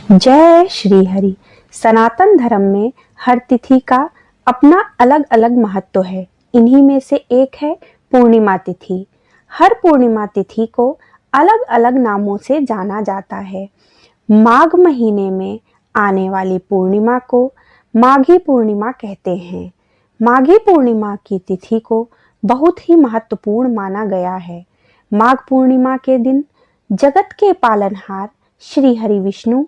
जय श्री हरि। सनातन धर्म में हर तिथि का अपना अलग अलग महत्व है। इन्हीं में से एक है पूर्णिमा तिथि। हर पूर्णिमा तिथि को अलग अलग नामों से जाना जाता है। माघ महीने में आने वाली पूर्णिमा को माघी पूर्णिमा कहते हैं। माघी पूर्णिमा की तिथि को बहुत ही महत्वपूर्ण माना गया है। माघ पूर्णिमा के दिन जगत के पालनहार श्री हरि विष्णु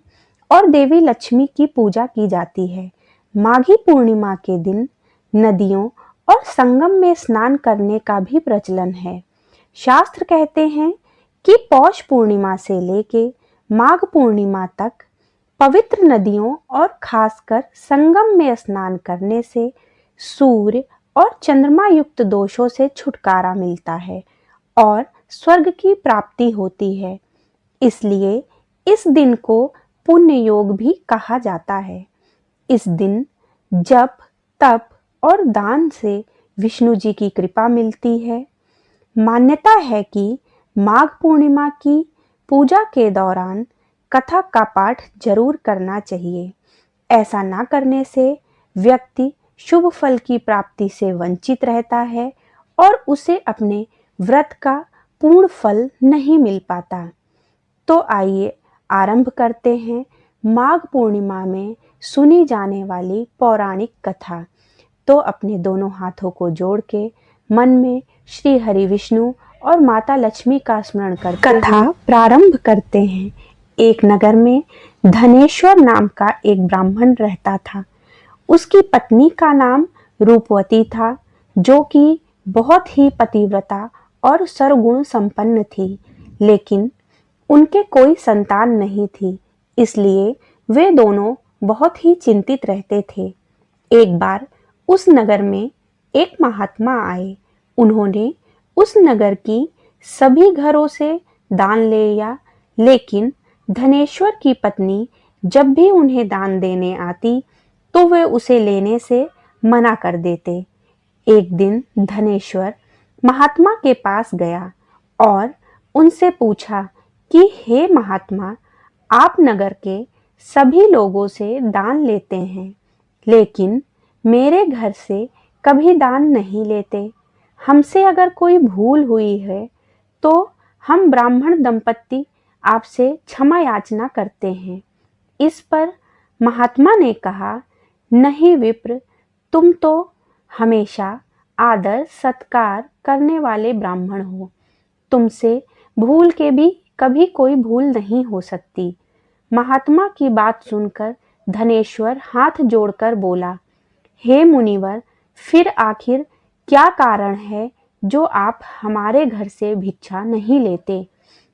और देवी लक्ष्मी की पूजा की जाती है। माघी पूर्णिमा के दिन नदियों और संगम में स्नान करने का भी प्रचलन है। शास्त्र कहते हैं कि पौष पूर्णिमा से लेके माघ पूर्णिमा तक पवित्र नदियों और खासकर संगम में स्नान करने से सूर्य और चंद्रमा युक्त दोषों से छुटकारा मिलता है और स्वर्ग की प्राप्ति होती है। इसलिए इस दिन को पुण्य योग भी कहा जाता है। इस दिन जप, तप और दान से विष्णु जी की कृपा मिलती है। मान्यता है कि माघ पूर्णिमा की पूजा के दौरान कथा का पाठ जरूर करना चाहिए। ऐसा ना करने से व्यक्ति शुभ फल की प्राप्ति से वंचित रहता है और उसे अपने व्रत का पूर्ण फल नहीं मिल पाता। तो आइए आरंभ करते हैं माघ पूर्णिमा में सुनी जाने वाली पौराणिक कथा। तो अपने दोनों हाथों को जोड़ के मन में श्री हरि विष्णु और माता लक्ष्मी का स्मरण कर कथा प्रारंभ करते हैं। एक नगर में धनेश्वर नाम का एक ब्राह्मण रहता था। उसकी पत्नी का नाम रूपवती था, जो कि बहुत ही पतिव्रता और सर्वगुण संपन्न थी, लेकिन उनके कोई संतान नहीं थी। इसलिए वे दोनों बहुत ही चिंतित रहते थे। एक बार उस नगर में एक महात्मा आए। उन्होंने उस नगर की सभी घरों से दान ले लिया, लेकिन धनेश्वर की पत्नी जब भी उन्हें दान देने आती तो वे उसे लेने से मना कर देते। एक दिन धनेश्वर महात्मा के पास गया और उनसे पूछा कि हे महात्मा, आप नगर के सभी लोगों से दान लेते हैं, लेकिन मेरे घर से कभी दान नहीं लेते। हमसे अगर कोई भूल हुई है तो हम ब्राह्मण दंपत्ति आपसे क्षमा याचना करते हैं। इस पर महात्मा ने कहा, नहीं विप्र, तुम तो हमेशा आदर सत्कार करने वाले ब्राह्मण हो। तुमसे भूल के भी कभी कोई भूल नहीं हो सकती। महात्मा की बात सुनकर धनेश्वर हाथ जोड़कर बोला, हे मुनिवर, फिर आखिर क्या कारण है जो आप हमारे घर से भिक्षा नहीं लेते?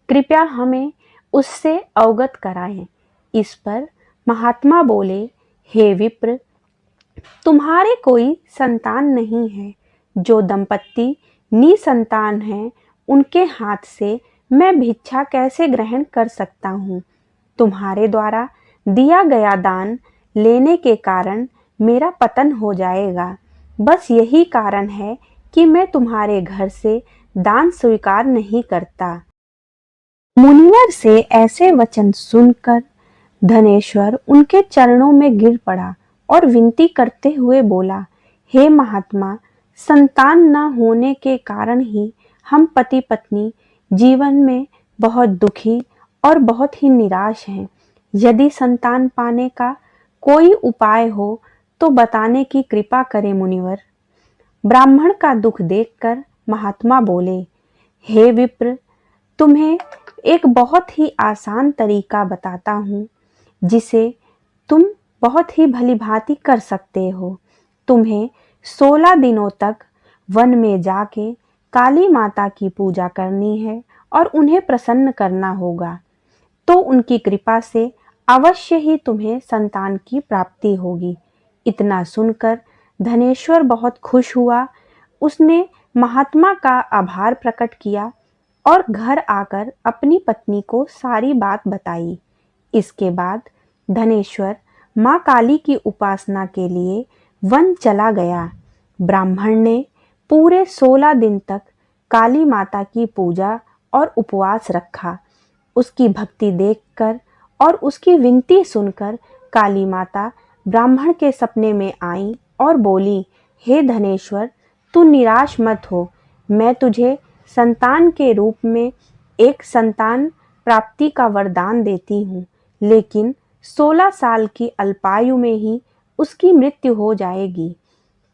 कृपया हमें उससे अवगत कराएं। इस पर महात्मा बोले, हे विप्र, तुम्हारे कोई संतान नहीं है। जो दंपत्ति निसंतान हैं, उनके हाथ से मैं भिक्षा कैसे ग्रहण कर सकता हूँ? तुम्हारे द्वारा दिया गया दान लेने के कारण मेरा पतन हो जाएगा। बस यही कारण है कि मैं तुम्हारे घर से दान स्वीकार नहीं करता। मुनिवर से ऐसे वचन सुनकर धनेश्वर उनके चरणों में गिर पड़ा और विनती करते हुए बोला, हे महात्मा, संतान न होने के कारण ही हम पति पत्नी जीवन में बहुत दुखी और बहुत ही निराश हैं। यदि संतान पाने का कोई उपाय हो तो बताने की कृपा करें मुनिवर। ब्राह्मण का दुख देखकर महात्मा बोले, हे विप्र, तुम्हें एक बहुत ही आसान तरीका बताता हूँ, जिसे तुम बहुत ही भलीभांति कर सकते हो। तुम्हें 16 दिनों तक वन में जाके काली माता की पूजा करनी है और उन्हें प्रसन्न करना होगा। तो उनकी कृपा से अवश्य ही तुम्हें संतान की प्राप्ति होगी। इतना सुनकर धनेश्वर बहुत खुश हुआ। उसने महात्मा का आभार प्रकट किया और घर आकर अपनी पत्नी को सारी बात बताई। इसके बाद धनेश्वर माँ काली की उपासना के लिए वन चला गया। ब्राह्मण ने पूरे 16 दिन तक काली माता की पूजा और उपवास रखा। उसकी भक्ति देखकर और उसकी विनती सुनकर काली माता ब्राह्मण के सपने में आई और बोली, हे धनेश्वर, तू निराश मत हो। मैं तुझे संतान के रूप में एक संतान प्राप्ति का वरदान देती हूँ, लेकिन 16 साल की अल्पायु में ही उसकी मृत्यु हो जाएगी।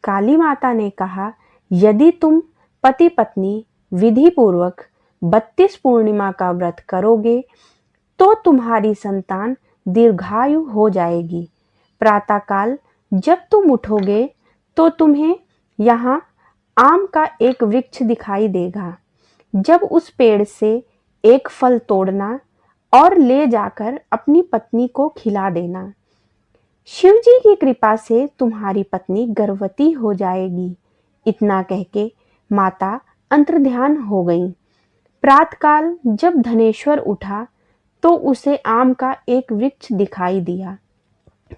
काली माता ने कहा, यदि तुम पति पत्नी विधि पूर्वक 32 पूर्णिमा का व्रत करोगे तो तुम्हारी संतान दीर्घायु हो जाएगी। प्रातःकाल जब तुम उठोगे तो तुम्हें यहाँ आम का एक वृक्ष दिखाई देगा। जब उस पेड़ से एक फल तोड़ना और ले जाकर अपनी पत्नी को खिला देना। शिव जी की कृपा से तुम्हारी पत्नी गर्भवती हो जाएगी। इतना कहके माता अंतर्ध्यान हो गई। प्रातःकाल जब धनेश्वर उठा तो उसे आम का एक वृक्ष दिखाई दिया,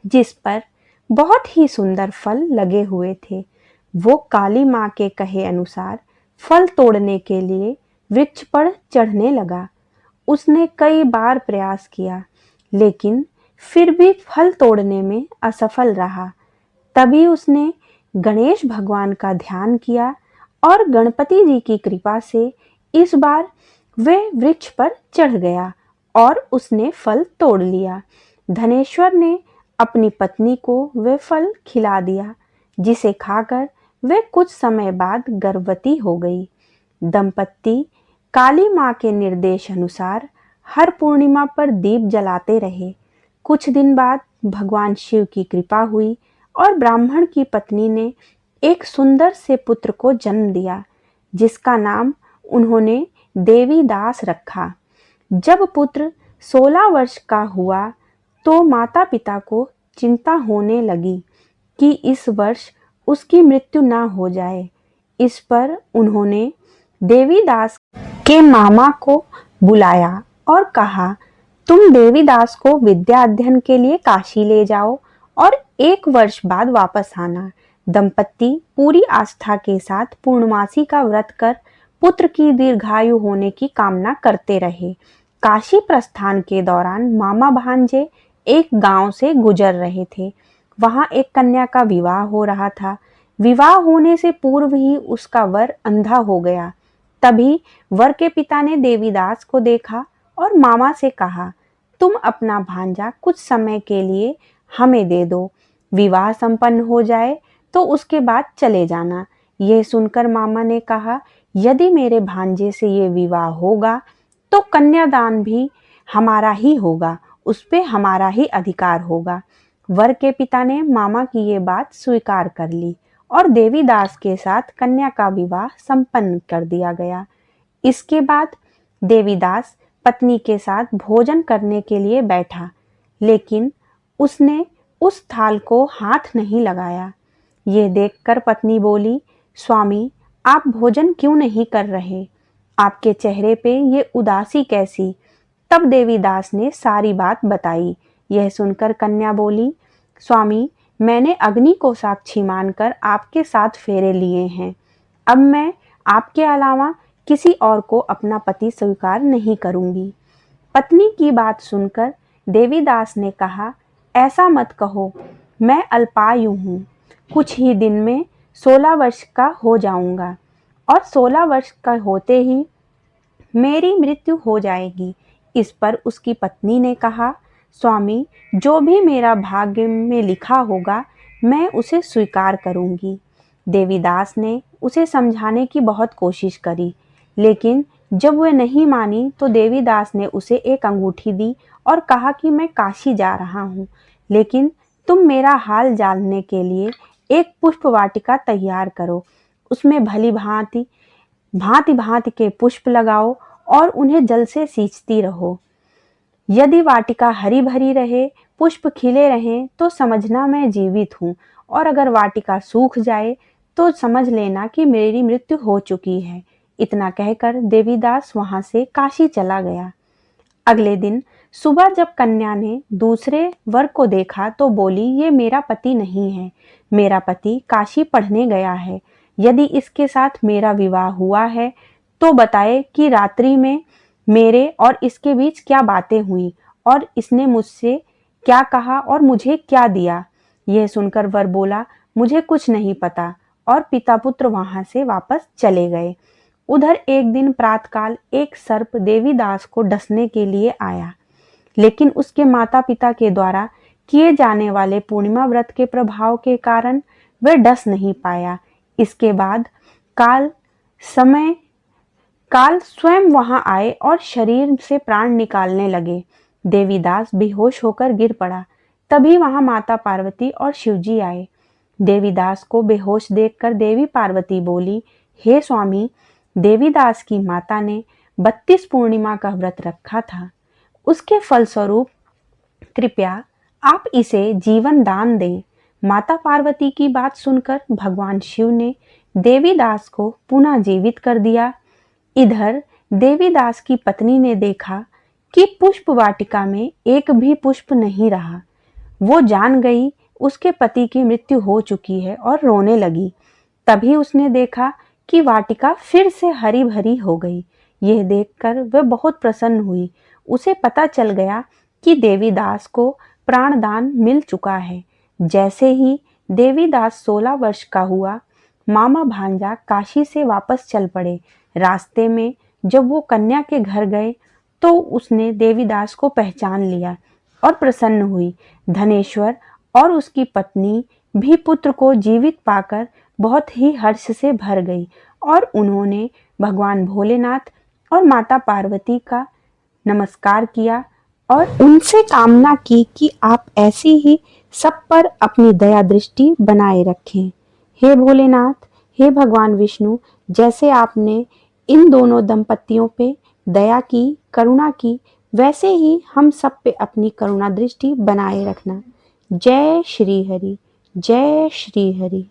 जिस पर बहुत ही सुंदर फल लगे हुए थे। वो काली माँ के कहे अनुसार फल तोड़ने के लिए वृक्ष पर चढ़ने लगा। उसने कई बार प्रयास किया, लेकिन फिर भी फल तोड़ने में असफल रहा। तभी उसने गणेश भगवान का ध्यान किया और गणपति जी की कृपा से इस बार वह वृक्ष पर चढ़ गया और उसने फल तोड़ लिया। धनेश्वर ने अपनी पत्नी को वह फल खिला दिया, जिसे खाकर वह कुछ समय बाद गर्भवती हो गई। दंपत्ति काली माँ के निर्देश अनुसार हर पूर्णिमा पर दीप जलाते रहे। कुछ दिन बाद भगवान शिव की कृपा हुई और ब्राह्मण की पत्नी ने एक सुंदर से पुत्र को जन्म दिया, जिसका नाम उन्होंने देवीदास रखा। जब पुत्र 16 वर्ष का हुआ तो माता पिता को चिंता होने लगी कि इस वर्ष उसकी मृत्यु ना हो जाए। इस पर उन्होंने देवीदास के मामा को बुलाया और कहा, तुम देवीदास को विद्या अध्ययन के लिए काशी ले जाओ और 1 वर्ष बाद वापस आना। दंपत्ति पूरी आस्था के साथ पूर्णमासी का व्रत कर पुत्र की दीर्घायु होने की कामना करते रहे। काशी प्रस्थान के दौरान मामा भांजे एक गांव से गुजर रहे थे। वहां एक कन्या का विवाह हो रहा था। विवाह होने से पूर्व ही उसका वर अंधा हो गया। तभी वर के पिता ने देवीदास को देखा और मामा से कहा, तुम अपना भांजा कुछ समय के लिए हमें दे दो। विवाह संपन्न हो जाए तो उसके बाद चले जाना। यह सुनकर मामा ने कहा, यदि मेरे भांजे से ये विवाह होगा तो कन्यादान भी हमारा ही होगा, उस पे हमारा ही अधिकार होगा। वर के पिता ने मामा की ये बात स्वीकार कर ली और देवीदास के साथ कन्या का विवाह संपन्न कर दिया गया। इसके बाद देवीदास पत्नी के साथ भोजन करने के लिए बैठा, लेकिन उसने उस थाल को हाथ नहीं लगाया। ये देखकर पत्नी बोली, स्वामी, आप भोजन क्यों नहीं कर रहे? आपके चेहरे पे ये उदासी कैसी? तब देवीदास ने सारी बात बताई। यह सुनकर कन्या बोली, स्वामी, मैंने अग्नि को साक्षी मानकर आपके साथ फेरे लिए हैं। अब मैं आपके अलावा किसी और को अपना पति स्वीकार नहीं करूंगी। पत्नी की बात सुनकर देवीदास ने कहा, ऐसा मत कहो, मैं अल्पायु हूँ। कुछ ही दिन में 16 वर्ष का हो जाऊंगा और 16 वर्ष का होते ही मेरी मृत्यु हो जाएगी। इस पर उसकी पत्नी ने कहा, स्वामी, जो भी मेरा भाग्य में लिखा होगा मैं उसे स्वीकार करूंगी। देवीदास ने उसे समझाने की बहुत कोशिश करी, लेकिन जब वह नहीं मानी तो देवीदास ने उसे एक अंगूठी दी और कहा कि मैं काशी जा रहा हूँ, लेकिन तुम मेरा हाल जानने के लिए एक पुष्प वाटिका तैयार करो। उसमें भली भांति भांति के पुष्प लगाओ और उन्हें जल से सींचती रहो। यदि वाटिका हरी भरी रहे, पुष्प खिले रहें तो समझना मैं जीवित हूँ, और अगर वाटिका सूख जाए तो समझ लेना कि मेरी मृत्यु हो चुकी है। इतना कहकर देवीदास वहां से काशी चला गया। अगले दिन सुबह जब कन्या ने दूसरे वर को देखा तो बोली, ये मेरा पति नहीं है, मेरा पति काशी पढ़ने गया है। यदि इसके साथ मेरा विवाह हुआ है तो बताए कि रात्रि में मेरे और इसके बीच क्या बातें हुई और इसने मुझसे क्या कहा और मुझे क्या दिया। यह सुनकर वर बोला, मुझे कुछ नहीं पता, और पिता पुत्र वहां से वापस चले गए। उधर एक दिन प्रातःकाल एक सर्प देवीदास को डसने के लिए आया, लेकिन उसके माता पिता के द्वारा किए जाने वाले पूर्णिमा व्रत के प्रभाव के कारण वह डस नहीं पाया। इसके बाद काल स्वयं वहां आए और शरीर से प्राण निकालने लगे। देवीदास बेहोश होकर गिर पड़ा। तभी वहां माता पार्वती और शिवजी आए। देवीदास को बेहोश देखकर देवी पार्वती बोली, हे स्वामी, देवीदास की माता ने 32 पूर्णिमा का व्रत रखा था, उसके फलस्वरूप कृपया आप इसे जीवन दान दें। माता पार्वती की बात सुनकर भगवान शिव ने देवीदास को पुनः जीवित कर दिया। इधर देवीदास की पत्नी ने देखा कि पुष्प वाटिका में एक भी पुष्प नहीं रहा। वो जान गई उसके पति की मृत्यु हो चुकी है और रोने लगी। तभी उसने देखा कि वाटिका फिर से हरी भरी हो गई। यह देखकर वह बहुत प्रसन्न हुई। उसे पता चल गया कि देवीदास को प्राणदान मिल चुका है। जैसे ही देवीदास 16 वर्ष का हुआ, मामा भांजा काशी से वापस चल पड़े। रास्ते में जब वो कन्या के घर गए तो उसने देवीदास को पहचान लिया और प्रसन्न हुई। धनेश्वर और उसकी पत्नी भी पुत्र को जीवित पाकर बहुत ही हर्ष से भर गई और उन्होंने भगवान भोलेनाथ और माता पार्वती का नमस्कार किया और उनसे कामना की कि आप ऐसी ही सब पर अपनी दया दृष्टि बनाए रखें। हे भोलेनाथ, हे भगवान विष्णु, जैसे आपने इन दोनों दंपतियों पे दया की, करुणा की, वैसे ही हम सब पे अपनी करुणा दृष्टि बनाए रखना। जय श्री हरि, जय श्री हरि।